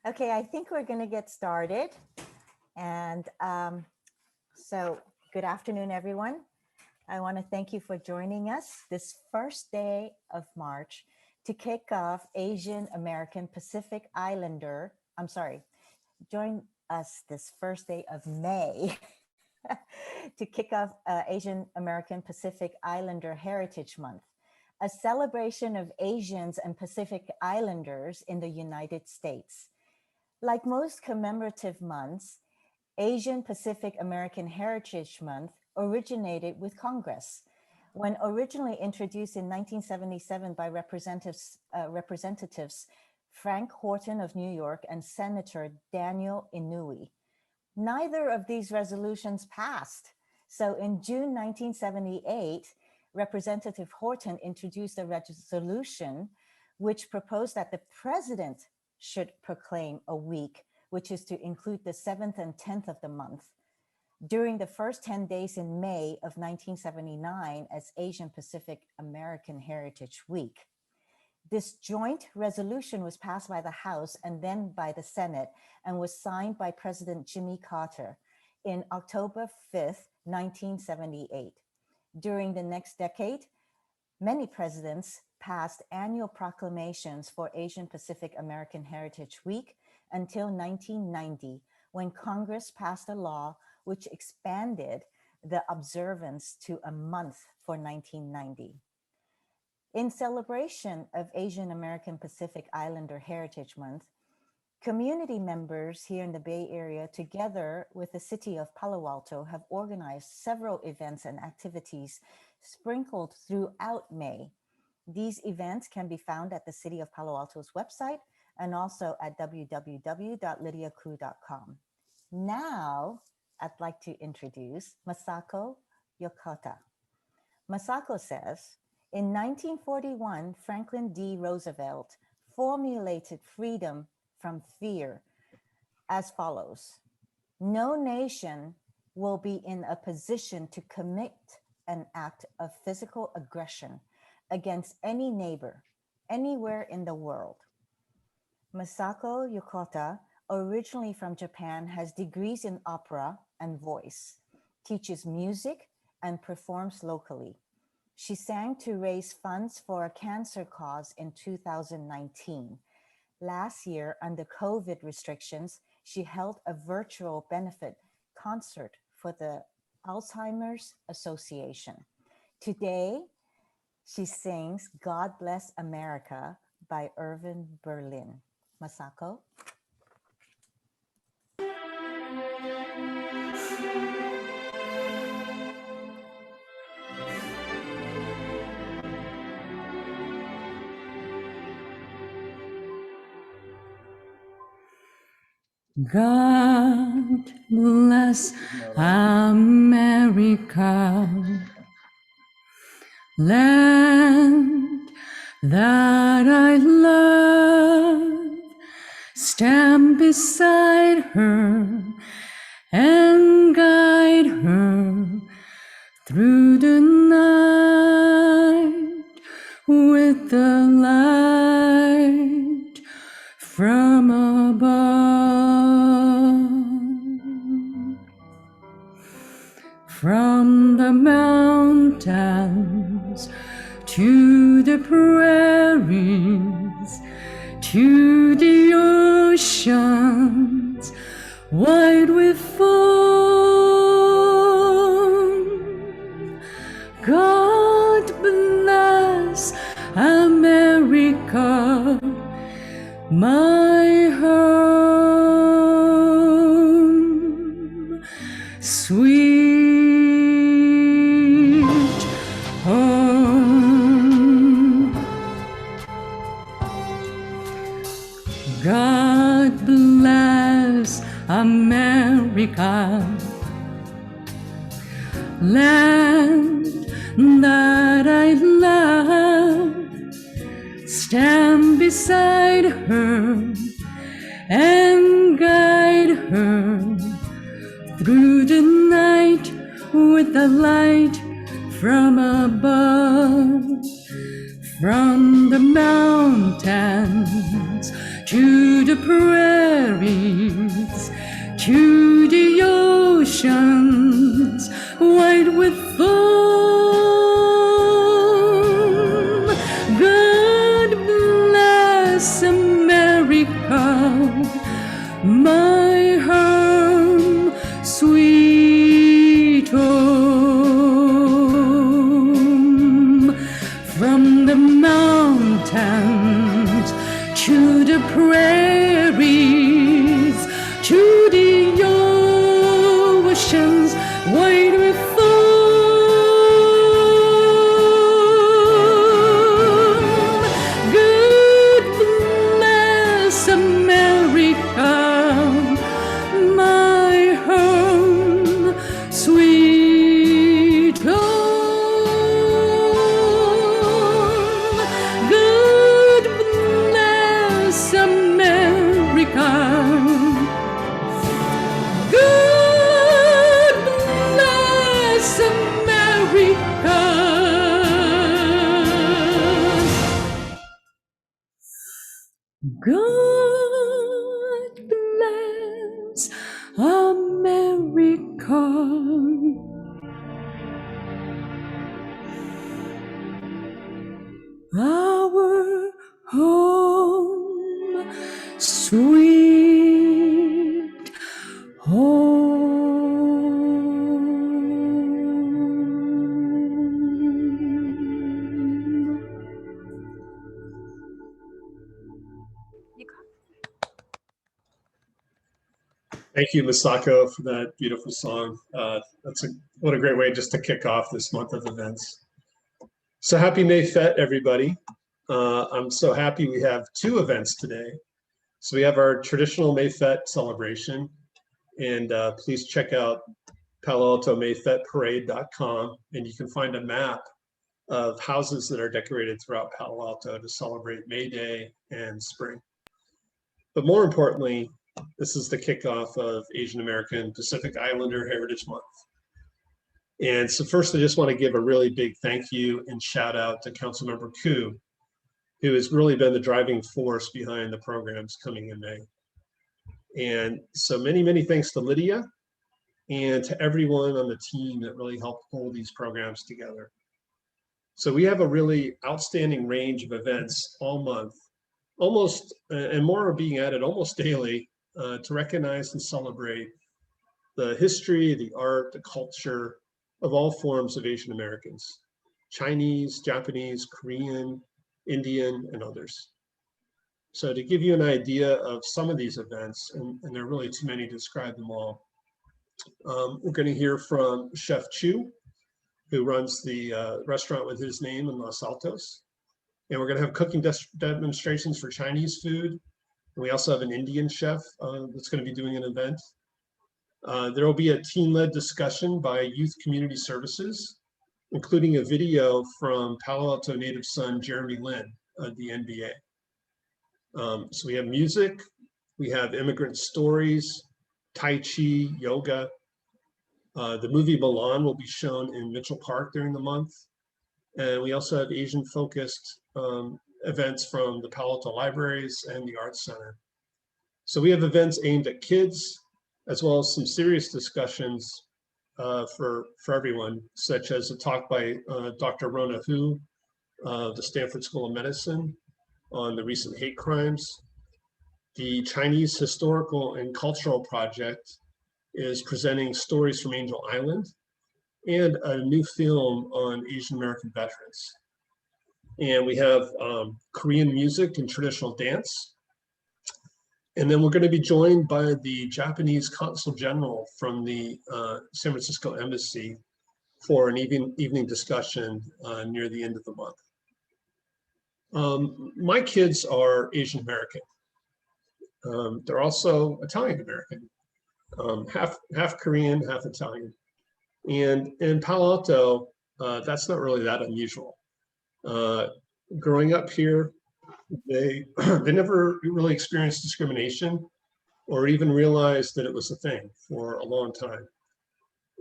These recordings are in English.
Okay, I think we're going to get started. And so good afternoon, everyone. I want to thank you for joining us this first day of March to kick off Asian American Pacific Islander. Join us this first day of May to kick off Asian American Pacific Islander Heritage Month, a celebration of Asians and Pacific Islanders in the United States. Like most commemorative months, Asian Pacific American Heritage Month originated with Congress. When originally introduced in 1977 by Representatives Frank Horton of New York and Senator Daniel Inouye. Neither of these resolutions passed. So in June 1978, Representative Horton introduced a resolution which proposed that the president should proclaim a week, which is to include the 7th and 10th of the month, during the first 10 days in May of 1979 as Asian Pacific American Heritage Week. This joint resolution was passed by the House and then by the Senate and was signed by President Jimmy Carter in October 5th, 1978. During the next decade, many presidents passed annual proclamations for Asian Pacific American Heritage Week until 1990, when Congress passed a law which expanded the observance to a month for 1990. In celebration of Asian American Pacific Islander Heritage Month, community members here in the Bay Area, together with the city of Palo Alto, have organized several events and activities sprinkled throughout May. These events can be found at the City of Palo Alto's website and also at www.lydiaku.com. Now, I'd like to introduce Masako Yokota. Masako says, in 1941, Franklin D. Roosevelt formulated freedom from fear as follows: no nation will be in a position to commit an act of physical aggression against any neighbor anywhere in the world. Masako Yokota, originally from Japan, has degrees in opera and voice, teaches music, and performs locally. She sang to raise funds for a cancer cause in 2019. Last year, under COVID restrictions, she held a virtual benefit concert for the Alzheimer's Association. Today, she sings God Bless America by Irving Berlin. Masako. God bless America, land that I love. Stand beside her and guide her through the night with the light from above. From the mountains to the prairies, to the oceans wide with foam. God bless America, my home, sweet home. God bless America, land that I love. Stand beside her and guide her through the night with the light from above. From the mountains to the prairies, to the oceans white with foam. God bless America, my home, sweet home. From the mountains to the prairies, to the oceans white with foam. God bless America, my home, sweet home. God bless America. God bless America. God bless America. Our home, sweet home. Thank you, Masako, for that beautiful song. What a great way just to kick off this month of events. So happy May Fête, everybody. I'm so happy we have two events today. So we have our traditional May Fête celebration, and please check out Palo Alto MayFêteParade.com, and you can find a map of houses that are decorated throughout Palo Alto to celebrate May Day and spring. But more importantly, this is the kickoff of Asian American Pacific Islander Heritage Month. And so first, I just want to give a really big thank you and shout out to Councilmember Koo, who has really been the driving force behind the programs coming in May. And so many, many thanks to Lydia and to everyone on the team that really helped pull these programs together. So we have a really outstanding range of events all month, and more are being added almost daily to recognize and celebrate the history, the art, the culture of all forms of Asian Americans, Chinese, Japanese, Korean, Indian, and others. So to give you an idea of some of these events, and there are really too many to describe them all, we're going to hear from Chef Chu, who runs the restaurant with his name in Los Altos. And we're going to have cooking demonstrations for Chinese food. And we also have an Indian chef that's going to be doing an event. There will be a team-led discussion by Youth Community Services, including a video from Palo Alto native son Jeremy Lin of the NBA. So we have music, we have immigrant stories, Tai Chi, yoga. The movie Milan will be shown in Mitchell Park during the month. And we also have Asian-focused events from the Palo Alto Libraries and the Arts Center. So we have events aimed at kids, as well as some serious discussions for everyone, such as a talk by Dr. Rona Hu of the Stanford School of Medicine on the recent hate crimes. The Chinese Historical and Cultural Project is presenting stories from Angel Island and a new film on Asian American veterans. And we have Korean music and traditional dance. And then we're going to be joined by the Japanese Consul General from the San Francisco Embassy for an evening discussion near the end of the month. My kids are Asian American. They're also Italian American, half Korean, half Italian. And in Palo Alto, that's not really that unusual. Growing up here, they never really experienced discrimination or even realized that it was a thing for a long time.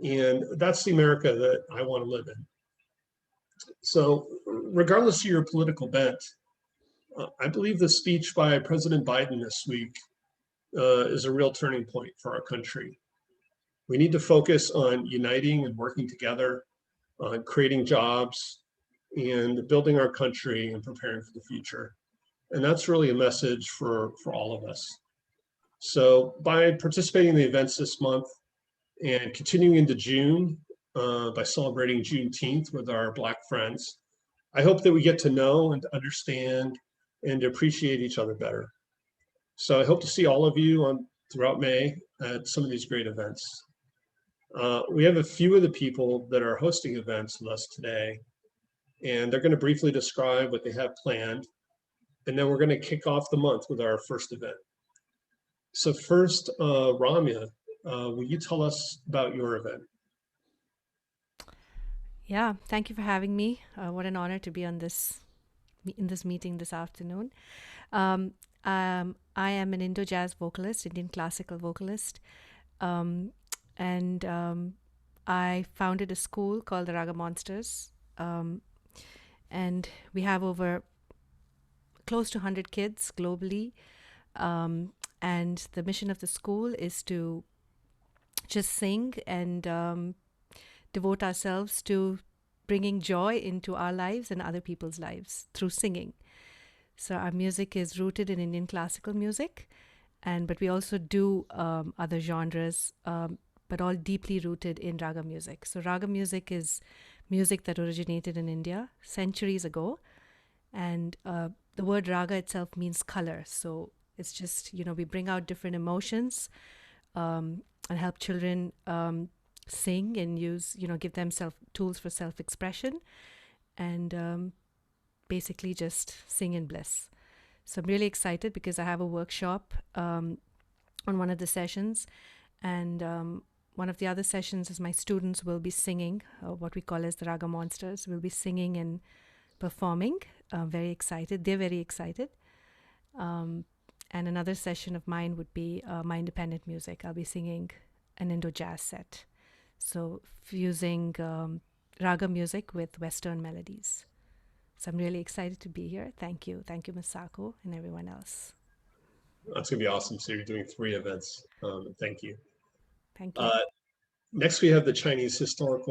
And that's the America that I want to live in. So regardless of your political bent, I believe the speech by President Biden this week is a real turning point for our country. We need to focus on uniting and working together, on creating jobs and building our country and preparing for the future. And that's really a message for all of us. So by participating in the events this month and continuing into June by celebrating Juneteenth with our Black friends, I hope that we get to know and to understand and to appreciate each other better. So I hope to see all of you throughout May at some of these great events. We have a few of the people that are hosting events with us today, and they're going to briefly describe what they have planned. And then we're going to kick off the month with our first event. So first, Ramya, will you tell us about your event? Yeah, thank you for having me. What an honor to be on in this meeting this afternoon. I am an Indo-jazz vocalist, Indian classical vocalist, and I founded a school called the Raga Monters, and we have over close to 100 kids globally, and the mission of the school is to just sing and devote ourselves to bringing joy into our lives and other people's lives through singing. So our music is rooted in Indian classical music, but we also do other genres, but all deeply rooted in Raga music. So Raga music is music that originated in India centuries ago, and the word Raga itself means color. So it's just, we bring out different emotions and help children sing and use, give them tools for self-expression, and basically just sing in bliss. So I'm really excited because I have a workshop on one of the sessions, and one of the other sessions is my students will be singing, what we call as the Raga Monsters, will be singing and performing. Very excited. They're very excited. And another session of mine would be my independent music. I'll be singing an Indo-jazz set. So fusing Raga music with Western melodies. So I'm really excited to be here. Thank you. Thank you, Masako, and everyone else. That's going to be awesome. So you're doing 3 events. Thank you. Thank you. Next, we have the Chinese Historical